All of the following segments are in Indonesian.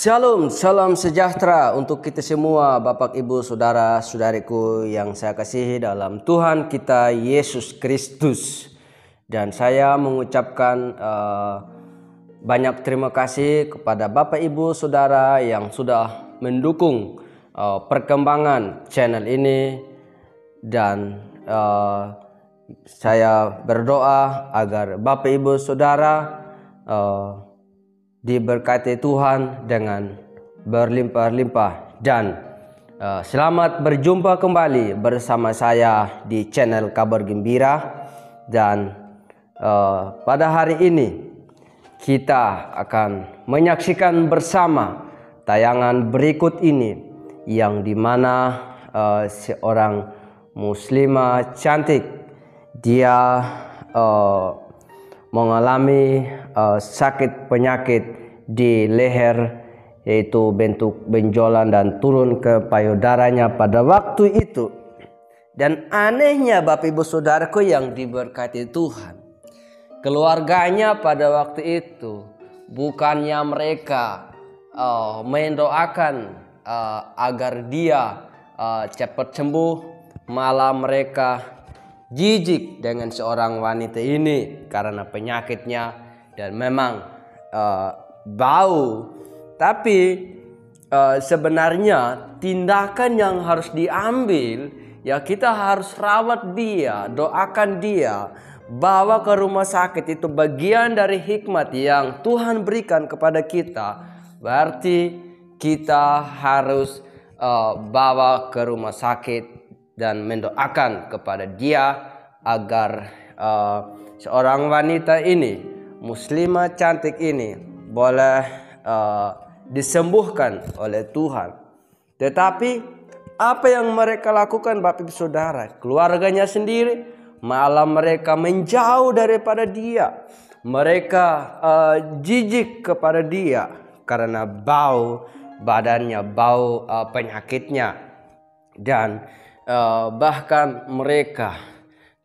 Shalom, salam sejahtera untuk kita semua, Bapak, Ibu, Saudara, Saudariku yang saya kasihi dalam Tuhan kita Yesus Kristus. Dan saya mengucapkan banyak terima kasih kepada Bapak, Ibu, Saudara yang sudah mendukung perkembangan channel ini. Dan saya berdoa agar Bapak, Ibu, Saudara diberkati Tuhan dengan berlimpah-limpah. Dan selamat berjumpa kembali bersama saya di channel Kabar Gembira. Dan pada hari ini kita akan menyaksikan bersama tayangan berikut ini, yang dimana seorang muslimah cantik, dia mengalami sakit penyakit di leher, yaitu bentuk benjolan dan turun ke payudaranya pada waktu itu. Dan anehnya Bapak Ibu Saudaraku yang diberkati Tuhan, keluarganya pada waktu itu bukannya mereka mendoakan agar dia cepat sembuh, malah mereka jijik dengan seorang wanita ini karena penyakitnya dan memang bau. Tapi sebenarnya tindakan yang harus diambil, ya kita harus rawat dia, doakan dia, bawa ke rumah sakit. Itu bagian dari hikmat yang Tuhan berikan kepada kita. Berarti kita harus bawa ke rumah sakit dan mendoakan kepada dia agar seorang wanita ini, muslimah cantik ini, boleh disembuhkan oleh Tuhan. Tetapi apa yang mereka lakukan Bapak Ibu Saudara? Keluarganya sendiri malah mereka menjauh daripada dia. Mereka jijik kepada dia karena bau badannya, bau penyakitnya. Dan bahkan mereka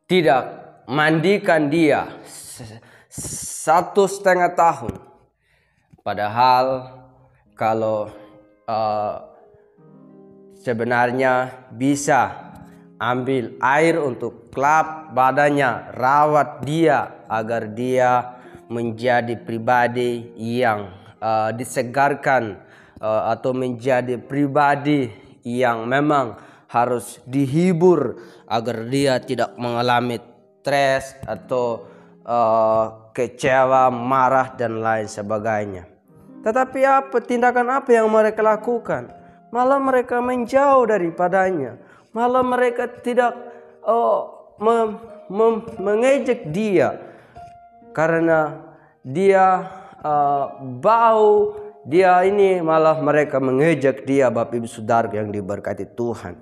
tidak mandikan dia 1,5 tahun. Padahal kalau sebenarnya bisa ambil air untuk lap badannya, rawat dia agar dia menjadi pribadi yang disegarkan, atau menjadi pribadi yang memang harus dihibur agar dia tidak mengalami stres atau kecewa, marah dan lain sebagainya. Tetapi tindakan apa yang mereka lakukan? Malah mereka menjauh daripadanya. Malah mereka tidak mengejek dia karena dia bau. Dia ini malah mereka mengejek dia, Bapak Ibu Saudara yang diberkati Tuhan.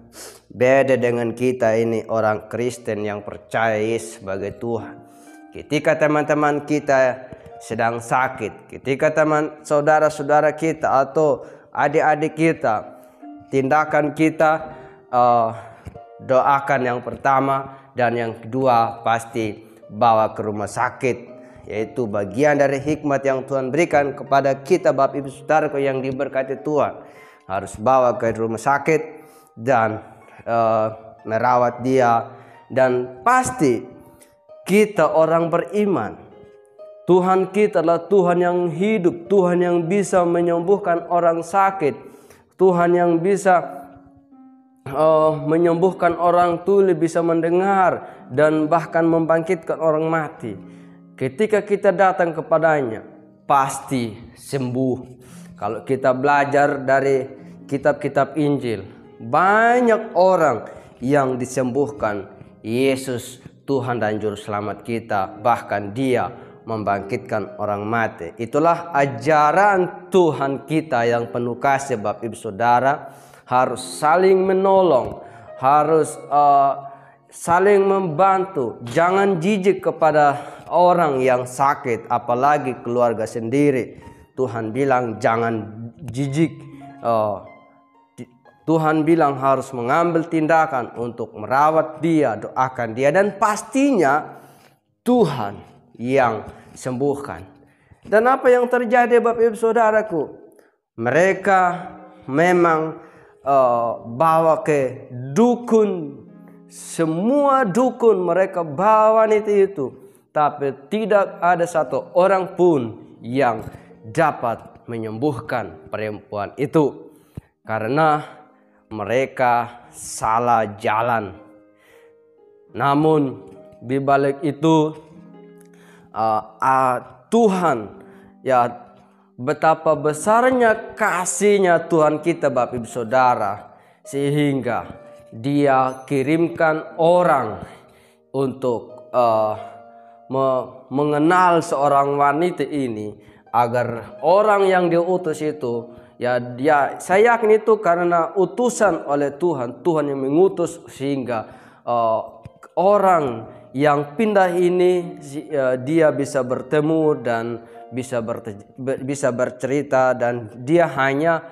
Beda dengan kita ini orang Kristen yang percaya Yesus sebagai Tuhan. Ketika teman-teman kita sedang sakit, ketika teman saudara-saudara kita atau adik-adik kita, tindakan kita doakan yang pertama, dan yang kedua pasti bawa ke rumah sakit. Yaitu bagian dari hikmat yang Tuhan berikan kepada kita, Bapak Ibu Saudara yang diberkati Tuhan. Harus bawa ke rumah sakit dan merawat dia. Dan pasti kita orang beriman, Tuhan kita adalah Tuhan yang hidup, Tuhan yang bisa menyembuhkan orang sakit, Tuhan yang bisa menyembuhkan orang tuli, bisa mendengar dan bahkan membangkitkan orang mati. Ketika kita datang kepadanya, pasti sembuh. Kalau kita belajar dari kitab-kitab Injil, banyak orang yang disembuhkan. Yesus, Tuhan dan Juru Selamat kita, bahkan Dia membangkitkan orang mati. Itulah ajaran Tuhan kita yang penuh kasih, Bapak Ibu Saudara. Harus saling menolong, harus saling membantu. Jangan jijik kepada orang yang sakit, apalagi keluarga sendiri. Tuhan bilang jangan jijik. Tuhan bilang harus mengambil tindakan untuk merawat dia, doakan dia, dan pastinya Tuhan yang sembuhkan. Dan apa yang terjadi Bapak Ibu Saudaraku? Mereka memang bawa ke dukun, semua dukun mereka bawa wanita itu, tapi tidak ada satu orang pun yang dapat menyembuhkan perempuan itu karena mereka salah jalan. Namun di balik itu Tuhan, ya, betapa besarnya kasihnya Tuhan kita Bapak Ibu Saudara, sehingga Dia kirimkan orang untuk mengenal seorang wanita ini, agar orang yang diutus itu, ya, saya yakin itu karena utusan oleh Tuhan, Tuhan yang mengutus, sehingga orang yang pindah ini dia bisa bertemu dan bisa bercerita, dan dia hanya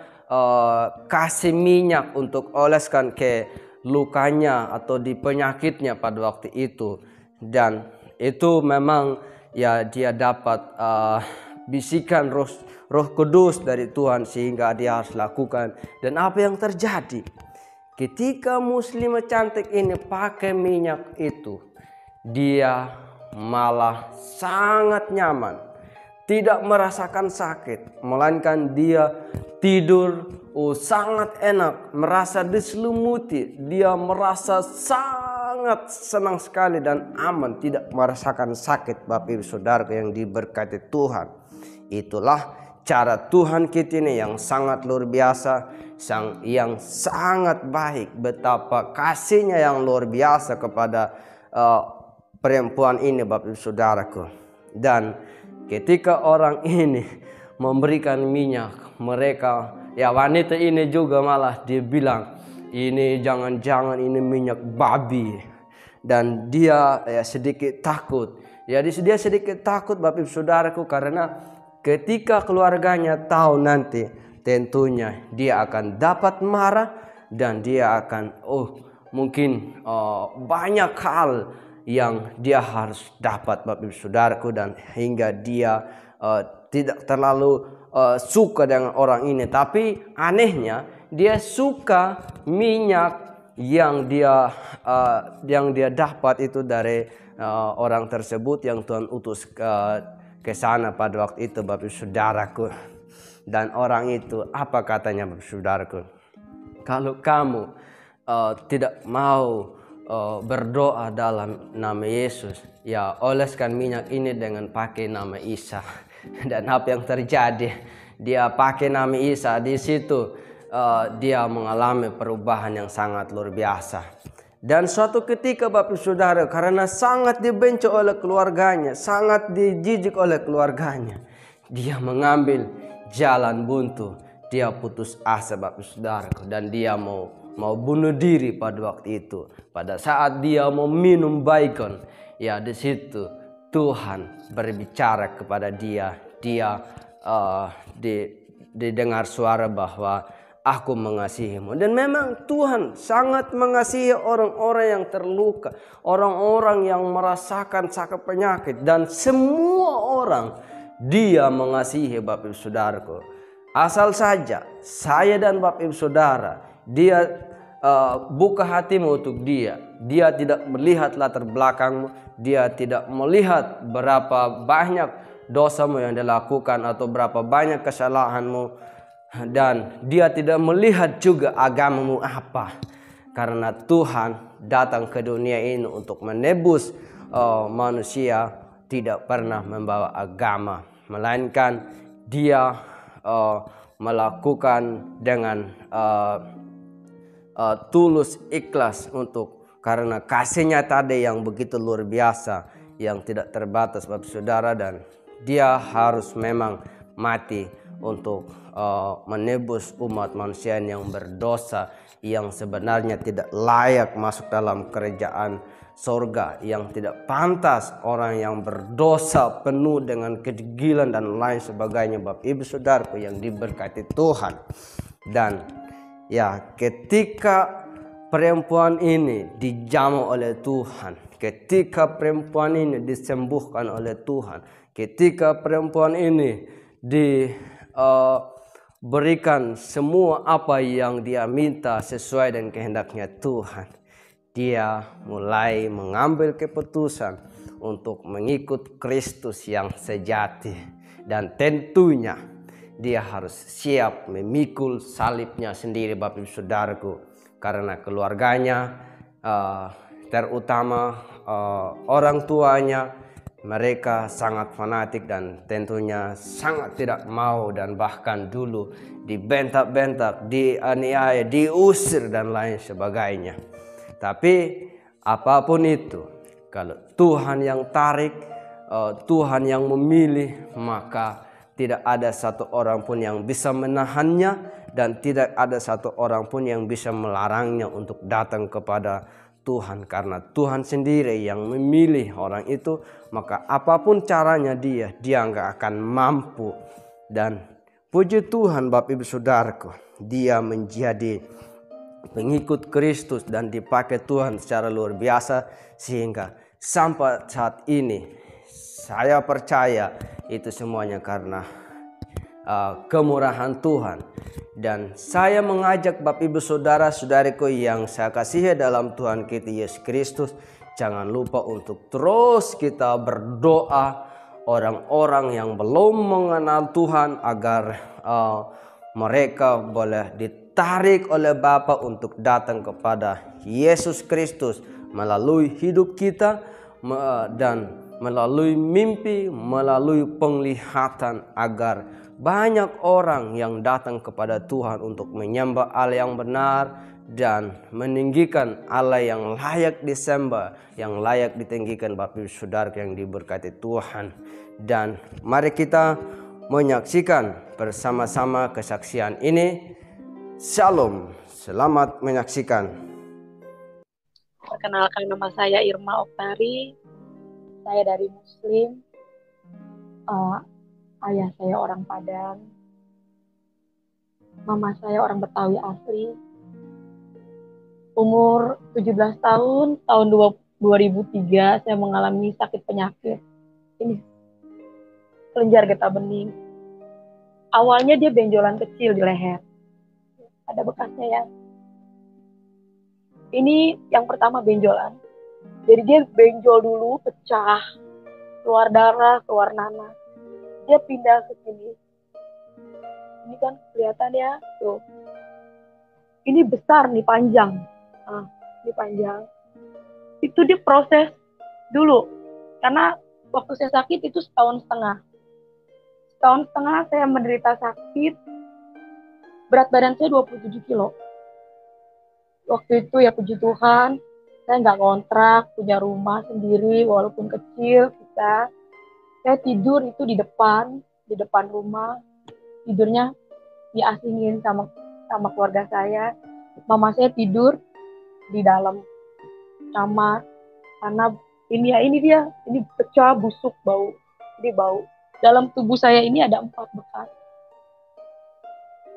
kasih minyak untuk oleskan ke lukanya atau di penyakitnya pada waktu itu. Dan itu memang, ya, dia dapat bisikan Roh Kudus dari Tuhan sehingga dia harus lakukan. Dan apa yang terjadi ketika muslimah cantik ini pakai minyak itu, dia malah sangat nyaman, tidak merasakan sakit, melainkan dia tidur sangat enak, merasa diselimuti, dia merasa sangat senang sekali dan aman, tidak merasakan sakit. Bapak Ibu Saudara yang diberkati Tuhan, itulah cara Tuhan kita ini yang sangat luar biasa, yang sangat baik. Betapa kasihnya yang luar biasa kepada perempuan ini Bapak Ibu Saudaraku. Dan ketika orang ini memberikan minyak, mereka, ya, wanita ini juga malah dia bilang, ini jangan-jangan ini minyak babi. Dan dia, ya, sedikit takut. Ya, dia sedikit takut Bapak Ibu Saudaraku, karena ketika keluarganya tahu nanti, tentunya dia akan dapat marah, dan dia akan mungkin banyak hal yang dia harus dapat Bapak Ibu Saudaraku, dan hingga dia tidak terlalu suka dengan orang ini. Tapi anehnya dia suka minyak yang dia dapat itu dari orang tersebut yang Tuhan utus ke sana pada waktu itu Bapak Ibu Saudaraku. Dan orang itu apa katanya Bapak Ibu Saudaraku? Kalau kamu tidak mau berdoa dalam nama Yesus, ya, oleskan minyak ini dengan pakai nama Isa. Dan apa yang terjadi? Dia pakai nama Isa, di situ dia mengalami perubahan yang sangat luar biasa. Dan suatu ketika Bapak Saudara, karena sangat dibenci oleh keluarganya, sangat dijijik oleh keluarganya, dia mengambil jalan buntu. Dia putus asa Bapak Saudara, dan dia mau bunuh diri pada waktu itu. Pada saat dia mau minum baikon, ya, di situ Tuhan berbicara kepada dia. Dia didengar suara bahwa aku mengasihimu. Dan memang Tuhan sangat mengasihi orang-orang yang terluka, orang-orang yang merasakan sakit penyakit, dan semua orang Dia mengasihi Bapak Ibu Saudaraku. Asal saja saya dan Bapak Ibu Saudara, Dia buka hatimu untuk Dia. Dia tidak melihat latar belakangmu, Dia tidak melihat berapa banyak dosamu yang dilakukan atau berapa banyak kesalahanmu, dan Dia tidak melihat juga agamamu apa. Karena Tuhan datang ke dunia ini untuk menebus manusia, tidak pernah membawa agama, melainkan Dia melakukan dengan tulus, ikhlas, karena kasihnya tadi yang begitu luar biasa, yang tidak terbatas Bapak Saudara. Dan Dia harus memang mati untuk menebus umat manusia yang berdosa, yang sebenarnya tidak layak masuk dalam kerajaan sorga, yang tidak pantas, orang yang berdosa penuh dengan kedegilan dan lain sebagainya Bapak Ibu Saudaraku yang diberkati Tuhan. Dan ya, ketika perempuan ini dijamu oleh Tuhan, ketika perempuan ini disembuhkan oleh Tuhan, ketika perempuan ini berikan semua apa yang dia minta sesuai dengan kehendaknya Tuhan. Dia mulai mengambil keputusan untuk mengikut Kristus yang sejati. Dan tentunya dia harus siap memikul salibnya sendiri, Bapak Ibu Saudaraku. Karena keluarganya, terutama orang tuanya, mereka sangat fanatik dan tentunya sangat tidak mau dan bahkan dulu dibentak-bentak, dianiaya, diusir dan lain sebagainya. Tapi apapun itu, kalau Tuhan yang tarik, Tuhan yang memilih, maka tidak ada satu orang pun yang bisa menahannya dan tidak ada satu orang pun yang bisa melarangnya untuk datang kepada Tuhan. Karena Tuhan sendiri yang memilih orang itu, maka apapun caranya dia nggak akan mampu. Dan puji Tuhan Bapak Ibu Saudaraku, dia menjadi pengikut Kristus dan dipakai Tuhan secara luar biasa, sehingga sampai saat ini saya percaya itu semuanya karena kemurahan Tuhan. Dan saya mengajak Bapak Ibu Saudara-saudariku yang saya kasihi dalam Tuhan kita Yesus Kristus, jangan lupa untuk terus kita berdoa orang-orang yang belum mengenal Tuhan agar mereka boleh ditarik oleh Bapa untuk datang kepada Yesus Kristus melalui hidup kita dan melalui mimpi, melalui penglihatan, agar banyak orang yang datang kepada Tuhan untuk menyembah Allah yang benar dan meninggikan Allah yang layak disembah, yang layak ditinggikan Bapak Ibu Saudara yang diberkati Tuhan. Dan mari kita menyaksikan bersama-sama kesaksian ini. Shalom, selamat menyaksikan. Perkenalkan, nama saya Irma Oktari. Saya dari Muslim. Ayah saya orang Padang. Mama saya orang Betawi asli. Umur 17 tahun 2003 saya mengalami sakit penyakit. Ini kelenjar getah bening. Awalnya dia benjolan kecil di leher. Ada bekasnya ya. Ini yang pertama benjolan. Jadi dia benjol dulu, pecah, keluar darah, keluar nanah. Dia pindah ke sini. Ini kan kelihatan ya, tuh. Ini besar nih, panjang. Ini panjang. Itu diproses dulu. Karena waktu saya sakit itu setahun setengah. Setahun setengah saya menderita sakit. Berat badan saya 27 kilo. Waktu itu ya puji Tuhan, saya nggak kontrak, punya rumah sendiri walaupun kecil kita. Saya tidur itu di depan rumah. Tidurnya diasingin sama keluarga saya. Mama saya tidur di dalam kamar karena ini pecah, busuk, bau. Jadi bau. Dalam tubuh saya ini ada 4 bekas.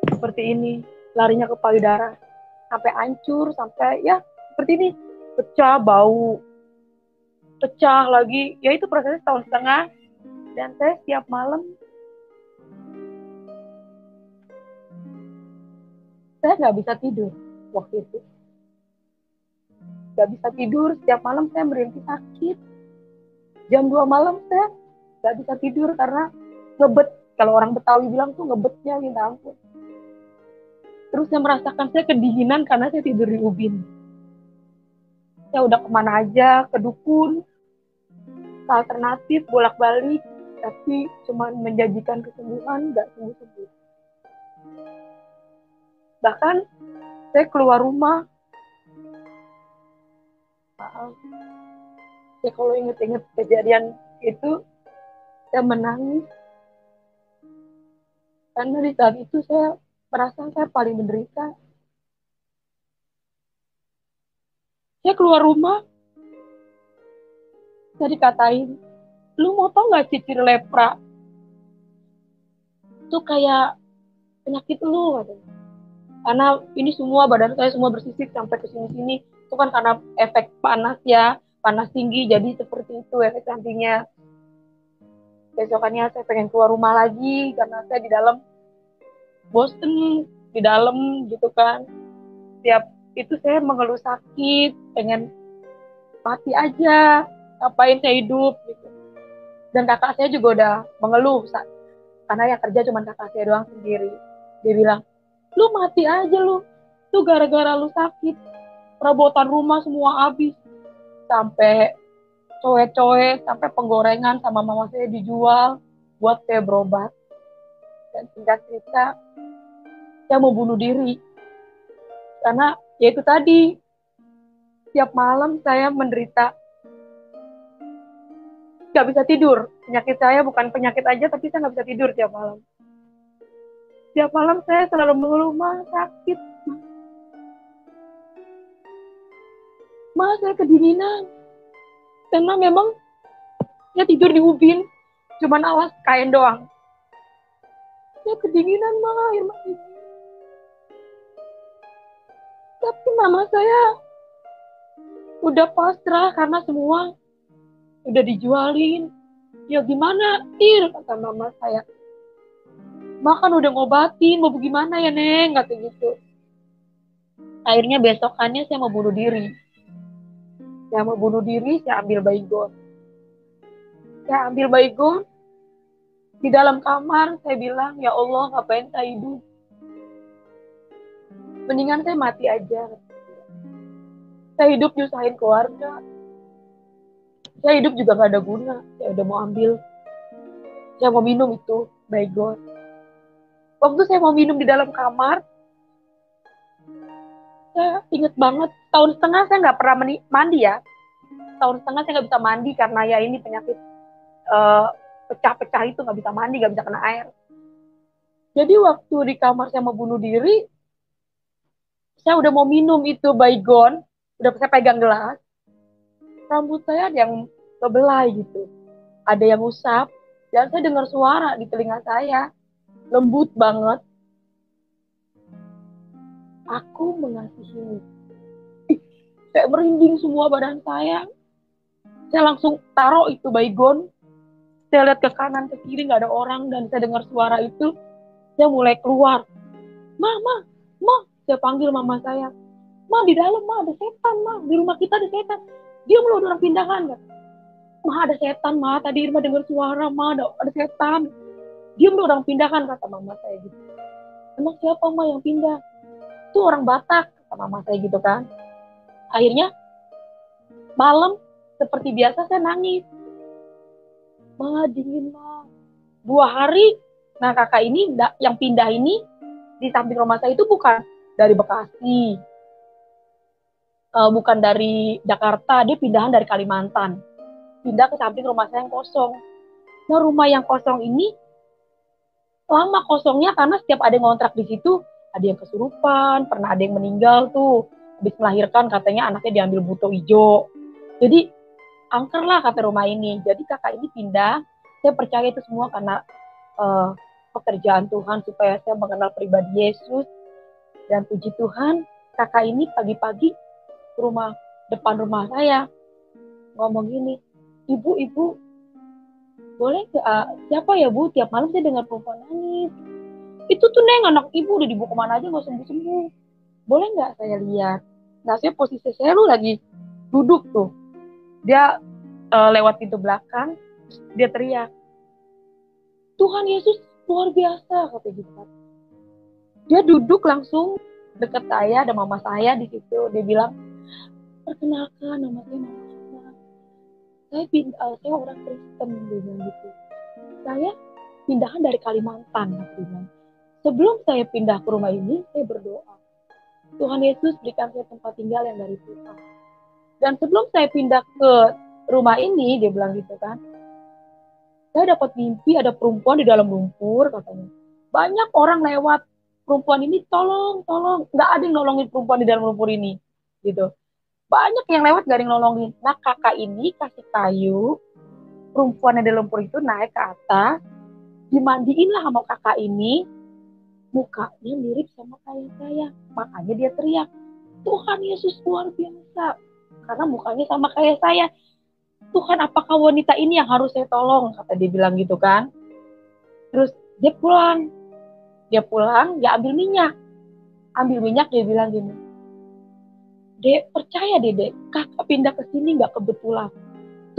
Seperti ini, larinya ke payudara. Sampai hancur, sampai ya seperti ini. Pecah, bau. Pecah lagi. Ya itu prosesnya setahun setengah. Dan saya setiap malam, saya nggak bisa tidur waktu itu. Nggak bisa tidur, setiap malam saya merintih sakit. Jam 2 malam saya nggak bisa tidur karena ngebet. Kalau orang Betawi bilang tuh ngebetnya minta ampun. Terus saya merasakan saya kedinginan karena saya tidur di ubin. Saya udah kemana aja, ke dukun, ke alternatif, bolak-balik. Tapi cuma menjanjikan kesembuhan, nggak sembuh-sembuh. Bahkan saya keluar rumah, maaf, saya kalau inget-inget kejadian itu, saya menangis. Karena di saat itu saya merasa saya paling menderita. Saya keluar rumah, saya dikatain, lu mau tau gak cicir lepra? Itu kayak penyakit lu. Karena ini semua badan saya semua bersisik sampai ke sini-sini. Itu kan karena efek panas ya. Panas tinggi, jadi seperti itu efek sampingnya. Besokannya saya pengen keluar rumah lagi karena saya di dalam bosen di dalam gitu kan. Tiap itu saya mengeluh sakit, pengen mati aja, ngapain saya hidup gitu. Dan kakak saya juga udah mengeluh karena yang kerja cuma kakak saya doang sendiri. Dia bilang, lu mati aja lu, tuh gara-gara lu sakit, perabotan rumah semua habis, sampai coet-coet, sampai penggorengan sama mama saya dijual buat saya berobat. Dan singkat cerita, saya mau bunuh diri karena ya itu tadi, tiap malam saya menderita nggak bisa tidur. Penyakit saya bukan penyakit aja, tapi saya nggak bisa tidur tiap malam. Tiap malam saya selalu mengeluh, "Ma, sakit. Ma, saya kedinginan." Karena memang saya tidur di ubin, cuman alas kain doang. Saya kedinginan, Ma, air mati. Tapi mama saya udah pasrah karena semua udah dijualin. Ya gimana, Ir, kata mama saya. Makan udah ngobatin, mau gimana ya, Neng, kata gitu. Akhirnya besokannya saya mau bunuh diri. Saya mau bunuh diri, saya ambil baygon. Saya ambil baygon, di dalam kamar saya bilang, ya Allah, ngapain saya hidup? Mendingan saya mati aja. Saya hidup nyusahin keluarga. Saya hidup juga gak ada guna. Saya udah mau ambil. Saya mau minum itu baygon. Waktu saya mau minum di dalam kamar, saya inget banget, tahun setengah saya gak pernah mandi ya. Tahun setengah saya gak bisa mandi karena ya ini penyakit pecah-pecah itu, gak bisa mandi, gak bisa kena air. Jadi waktu di kamar saya mau bunuh diri, saya udah mau minum itu baygon, udah saya pegang gelas, rambut saya ada yang kebelai gitu, ada yang usap, dan saya dengar suara di telinga saya, lembut banget, "Aku mengasihimu." Saya merinding semua badan saya. Saya langsung taruh itu baygon, saya lihat ke kanan ke kiri nggak ada orang, dan saya dengar suara itu, saya mulai keluar, "Ma, saya panggil mama saya, "Ma, di dalam, Ma, ada setan, Ma, di rumah kita ada setan." Dia mau orang pindahan, kan? "Ma, ada setan, Ma, tadi Irma dengar suara, Ma, ada setan." Dia mau orang pindahan, kata mama saya gitu. "Emang siapa, Ma, yang pindah?" "Itu orang Batak," kata mama saya gitu kan. Akhirnya malam seperti biasa saya nangis, "Ma, dingin, Ma." 2 hari, nah kakak ini yang pindah ini di samping rumah saya itu bukan dari Bekasi, bukan dari Jakarta, dia pindahan dari Kalimantan, pindah ke samping rumah saya yang kosong. Nah rumah yang kosong ini lama kosongnya karena setiap ada yang ngontrak di situ, ada yang kesurupan, pernah ada yang meninggal tuh, habis melahirkan katanya anaknya diambil buto hijau. Jadi angker lah kata rumah ini. Jadi kakak ini pindah, saya percaya itu semua karena pekerjaan Tuhan supaya saya mengenal pribadi Yesus. Dan puji Tuhan, kakak ini pagi-pagi ke depan rumah saya ngomong gini, "Ibu, boleh siapa ya Bu? Tiap malam saya dengar perempuan nangis. Itu tuh Neng, anak ibu udah dibawa kemana aja nggak sembuh-sembuh. Boleh nggak saya lihat?" Nah saya posisi saya lagi duduk tuh. Dia lewat pintu belakang, dia teriak, "Tuhan Yesus luar biasa," kata gitu. Dia duduk langsung dekat saya, ada mama saya di situ. Dia bilang, "Perkenalkan, nama saya Mama Hana. Saya orang Kristen," dia bilang gitu. "Saya pindahan dari Kalimantan," dia bilang. "Sebelum saya pindah ke rumah ini, saya berdoa, Tuhan Yesus berikan saya tempat tinggal yang dari Tuhan. Dan sebelum saya pindah ke rumah ini," dia bilang gitu kan, "saya dapat mimpi ada perempuan di dalam lumpur," katanya. "Banyak orang lewat, perempuan ini tolong, nggak ada yang nolongin perempuan di dalam lumpur ini," gitu. Banyak yang lewat gak ada yang nolongin. Nah kakak ini kasih kayu, perempuan yang di lumpur itu naik ke atas, dimandiin lah sama kakak ini, mukanya mirip sama kayak saya. Makanya dia teriak, "Tuhan Yesus luar biasa," karena mukanya sama kayak saya. "Tuhan, apakah wanita ini yang harus saya tolong?" kata dia bilang gitu kan. Terus dia pulang Dia pulang, dia ambil minyak. Ambil minyak, dia bilang gini, Dek, percaya deh, Dek, kakak pindah ke sini gak kebetulan.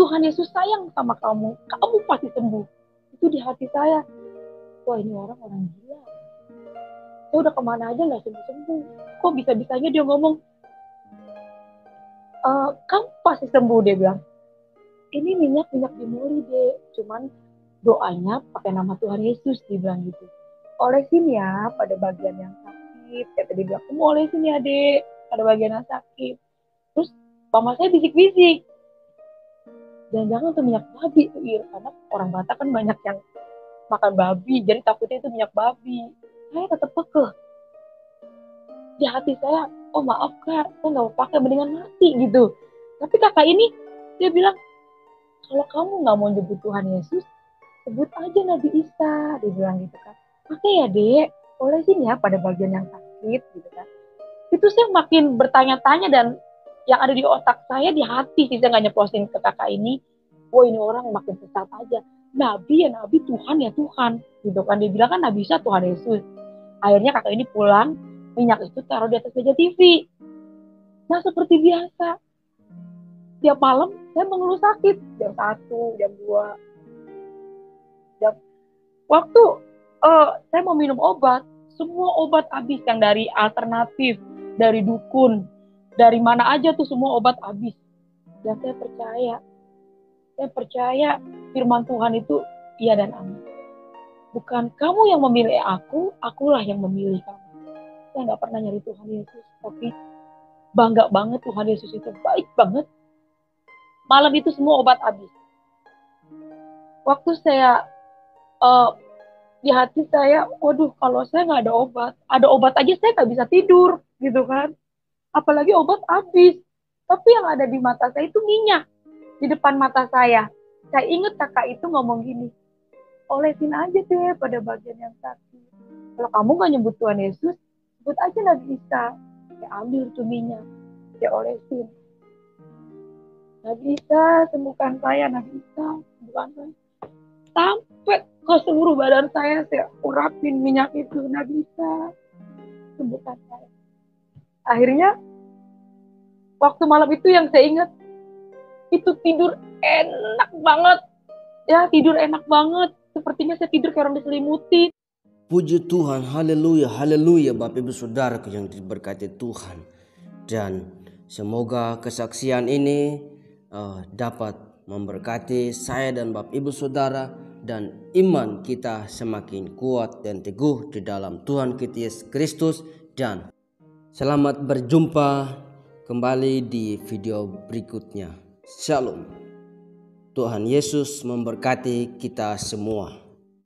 Tuhan Yesus sayang sama kamu pasti sembuh. Itu di hati saya. Wah, ini orang gila. Saya udah kemana aja gak sembuh-sembuh. Kok bisa-bisanya dia ngomong, kamu pasti sembuh, dia bilang. Ini minyak dimuli, Dek. Cuman doanya pakai nama Tuhan Yesus, dia bilang gitu. Olesin ya pada bagian yang sakit. Kata dia bilang, kamu olesin ya, Dek, pada bagian yang sakit. Terus mama saya bisik-bisik, jangan-jangan itu minyak babi tuh, karena orang Batak kan banyak yang makan babi, jadi takutnya itu minyak babi. Saya tetap kekeh. Di hati saya, oh maaf Kak, saya nggak mau pakai, mendingan mati gitu. Tapi kakak ini, dia bilang, kalau kamu nggak mau nyebut Tuhan Yesus, sebut aja Nabi Isa, dia bilang gitu kan. Oke ya Dek, olesin ya pada bagian yang sakit gitu kan. Itu saya makin bertanya-tanya, dan yang ada di otak saya, di hati sih, saya nggak nyeplosin ke kakak ini. Wah, ini orang makin sesat aja. Nabi ya Nabi, Tuhan ya Tuhan gitu kan. Dia bilang kan Nabi Isa Tuhan Yesus. Akhirnya kakak ini pulang, minyak itu taruh di atas meja TV. Nah, seperti biasa, tiap malam saya mengeluh sakit, jam 1, jam 2, waktu saya mau minum obat, semua obat habis, yang dari alternatif, dari dukun, dari mana aja tuh semua obat habis. Dan saya percaya firman Tuhan itu iya dan amin. Bukan kamu yang memilih aku, akulah yang memilih kamu. Saya nggak pernah nyari Tuhan Yesus, tapi bangga banget Tuhan Yesus itu baik banget. Malam itu semua obat habis. Waktu saya di hati saya, waduh, kalau saya nggak ada obat aja saya nggak bisa tidur gitu kan. Apalagi obat habis. Tapi yang ada di mata saya itu minyak di depan mata saya. Saya ingat kakak itu ngomong gini, olesin aja deh pada bagian yang sakit. Kalau kamu nggak nyebut Tuhan Yesus, sebut aja Nabi Isa. Saya ambil tuh minyak, saya olesin. Nabi Isa, sembuhkan saya, Nabi Isa, sembuhkan saya. Sampai ke seluruh badan saya urapin minyak itu, Nabi Isa, sembuhkan saya. Akhirnya, waktu malam itu yang saya ingat, itu tidur enak banget. Ya, tidur enak banget. Sepertinya saya tidur kayak orang diselimuti. Puji Tuhan, haleluya, haleluya Bapak Ibu Saudaraku yang diberkati Tuhan. Dan semoga kesaksian ini dapat memberkati saya dan Bapak Ibu Saudara, dan iman kita semakin kuat dan teguh di dalam Tuhan kita Yesus Kristus. Dan selamat berjumpa kembali di video berikutnya. Shalom. Tuhan Yesus memberkati kita semua.